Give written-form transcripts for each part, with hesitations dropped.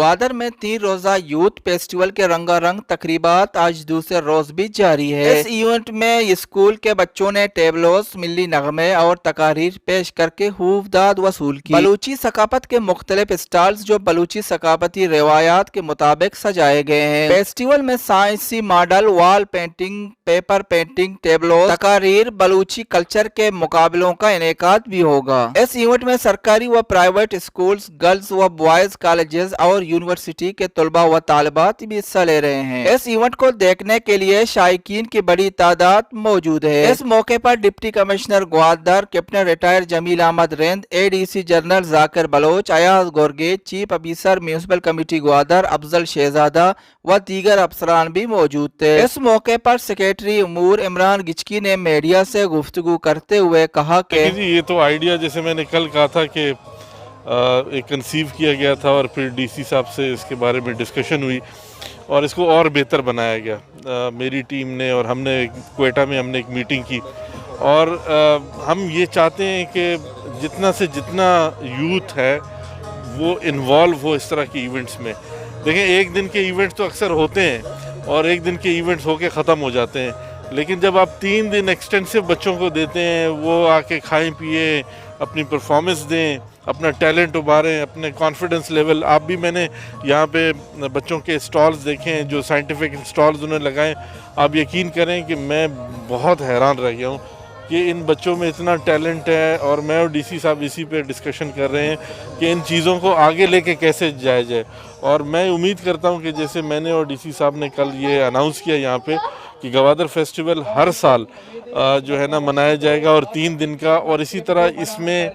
ग्वादर में 3 रोजा youth festival के रंगारंग तकरीबात आज दूसरे रोज भी जारी है। इस इवेंट में स्कूल के बच्चों ने टेबलोस, मिली नगमे और तकारीर पेश करके खूबदाद वसूल की। बलूची सकाफत के मुख्तलिफ स्टॉल्स जो बलूची सकाफती रिवायात के मुताबिक सजाए गए हैं। फेस्टिवल में साइंसी model, wall painting, paper painting, tableaus, तकारीर, बलूची कल्चर के मुकाबलों का इनेकाद भी होगा। इस इवेंट में सरकारी व प्राइवेट स्कूल्स, गर्ल्स व बॉयज कॉलेजेस और यूनिवर्सिटी के तलबा व तालिबात भी हिस्सा ले रहे हैं। इस इवेंट को देखने के लिए शायकीन की बड़ी तादाद मौजूद है। इस मौके पर deputy commissioner Gwadar, captain retire Jameel Ahmed Rend, ADC general Zakir Baloch, Ayaz Gorge, chief officer municipal committee Gwadar Afzal Shahzada व दीगर अफसरान भी मौजूद थे। इस मौके पर सेक्रेटरी उमूर इमरान गिचकी ने मीडिया से गुफ्तगू करते हुए कहा कि ये तो आइडिया जैसे मैंने कल कहा था कि एक कंसीव किया गया था और फिर DC साहब से इसके बारे में डिस्कशन हुई और इसको और बेहतर बनाया गया। मेरी टीम ने और हमने क्वेटा में हमने एक मीटिंग की और हम ये चाहते हैं कि जितना से जितना यूथ है वो इन्वॉल्व हो इस तरह के इवेंट्स में। देखें, एक दिन के इवेंट्स तो अक्सर होते हैं और एक दिन के इवेंट्स होके ख़त्म हो जाते हैं, लेकिन जब आप 3 दिन एक्सटेंसिव बच्चों को देते हैं, वो आके खाएं पिए, अपनी परफॉर्मेंस दें, अपना टैलेंट उभारें, अपने कॉन्फिडेंस लेवल। आप भी मैंने यहाँ पे बच्चों के स्टॉल्स देखे हैं, जो साइंटिफिक स्टॉल्स उन्होंने लगाए। आप यकीन करें कि मैं बहुत हैरान रह गया हूँ कि इन बच्चों में इतना टैलेंट है और मैं और DC साहब इसी पे डिस्कशन कर रहे हैं कि इन चीज़ों को आगे लेके कैसे जाया जाए। और मैं उम्मीद करता हूँ कि जैसे मैंने और DC साहब ने कल ये अनाउंस किया यहाँ पे कि ग्वादर फेस्टिवल हर साल जो है ना मनाया जाएगा और 3 दिन का, और इसी तरह इसमें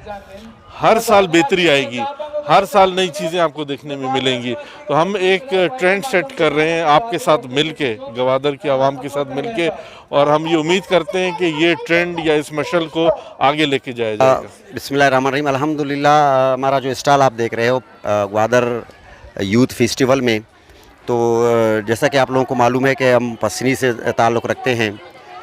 हर साल बेहतरी आएगी, हर साल नई चीज़ें आपको देखने में मिलेंगी। तो हम एक ट्रेंड सेट कर रहे हैं आपके साथ मिलके, ग्वादर की आवाम के साथ मिलके, और हम ये उम्मीद करते हैं कि ये ट्रेंड या इस मशल को आगे लेके जाया जाएगा। बिस्मिल्लाहिर्रहमानिर्रहीम। अल्हम्दुलिल्लाह, हमारा जो स्टॉल आप देख रहे हो ग्वादर यूथ फेस्टिवल में, तो जैसा कि आप लोगों को मालूम है कि हम पसनी से ताल्लुक़ रखते हैं।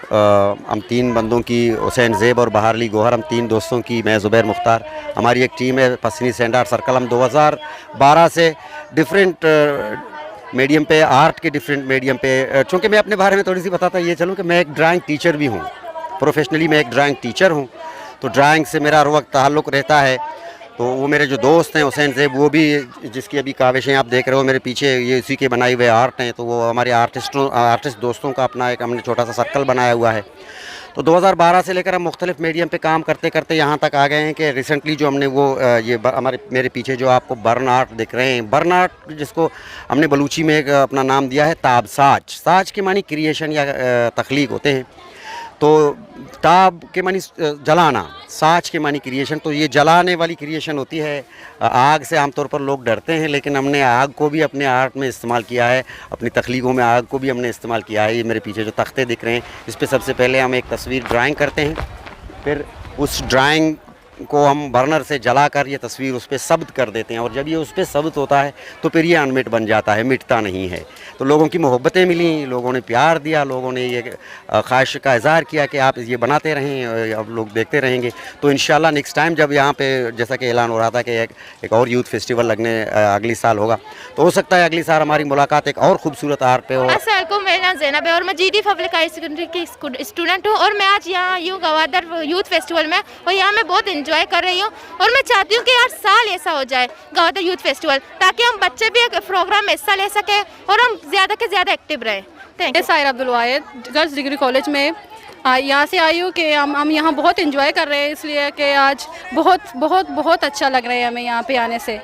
हम 3 बंदों की, हुसैन ज़ेब और बहारली गोहर, हम 3 दोस्तों की, मैं ज़ुबैर मुख्तार, हमारी एक टीम है पसनी सेंटर सर्कल। हम 2012 से डिफरेंट मीडियम पे, आर्ट के डिफरेंट मीडियम पे, चूँकि मैं अपने बारे में थोड़ी सी बताता ये चलूँ कि मैं एक ड्राइंग टीचर भी हूँ, प्रोफेशनली मैं एक ड्राइंग टीचर हूँ। तो ड्राइंग से मेरा हर वक्त ताल्लुक़ रहता है। तो वो मेरे जो दोस्त हैं हुसैन ज़ेब, वो भी, जिसकी अभी काविशें आप देख रहे हो मेरे पीछे, ये इसी के बनाए हुए आर्ट हैं। तो वो हमारे आर्टिस्ट दोस्तों का अपना एक हमने छोटा सा सर्कल बनाया हुआ है। तो 2012 से लेकर हम मुख्तलिफ मीडियम पे काम करते करते यहाँ तक आ गए हैं कि रिसेंटली जो हमने वो मेरे पीछे जो आपको बर्न आर्ट दिख रहे हैं, बर्न आर्ट जिसको हमने बलूची में एक अपना नाम दिया है ताब साज। साज के मानी क्रिएशन या तख्लीक होते हैं। तो ताब के मानी जलाना, साज के मानी क्रिएशन। तो ये जलाने वाली क्रिएशन होती है। आग से आमतौर पर लोग डरते हैं, लेकिन हमने आग को भी अपने आर्ट में इस्तेमाल किया है, अपनी तख्लीकों में आग को भी हमने इस्तेमाल किया है। ये मेरे पीछे जो तख्ते दिख रहे हैं, इस पर सबसे पहले हम एक तस्वीर ड्राइंग करते हैं, फिर उस ड्राइंग को हम बर्नर से जलाकर ये तस्वीर उस पर सब्त कर देते हैं। और जब ये उस पर सब्त होता है तो फिर ये अनमिट बन जाता है, मिटता नहीं है। तो लोगों की मोहब्बतें मिली, लोगों ने प्यार दिया, लोगों ने ये ख्वाहिश का इज़हार किया कि आप ये बनाते रहें, अब लोग देखते रहेंगे। तो इंशाल्लाह नेक्स्ट टाइम जब यहाँ पे, जैसा कि ऐलान हो रहा था कि एक और यूथ फेस्टिवल लगने अगली साल होगा, तो हो सकता है अगली साल हमारी मुलाकात एक और खूबसूरत आर्ट पे हो। अस्सलामुअलैकुम, मेरा नाम ज़ैनब है और मैं GD पब्लिक हाई सेकेंडरी की स्टूडेंट हूँ। और मैं आज यहाँ ग्वादर यूथ फेस्टिवल में, और यहाँ मैं बहुत इंजॉय कर रही हूँ। और मैं चाहती हूँ कि हर साल ऐसा हो जाए ग्वादर यूथ फेस्टिवल, ताकि हम बच्चे भी एक प्रोग्राम में हिस्सा ले सकें और हम ज़्यादा से ज़्यादा एक्टिव रहें। Thank you. Sahir Abdul Wahid girls degree college में यहाँ से आई हूँ कि हम यहाँ बहुत इंजॉय कर रहे हैं, इसलिए कि आज बहुत बहुत बहुत अच्छा लग रहा है हमें यहाँ पे आने से।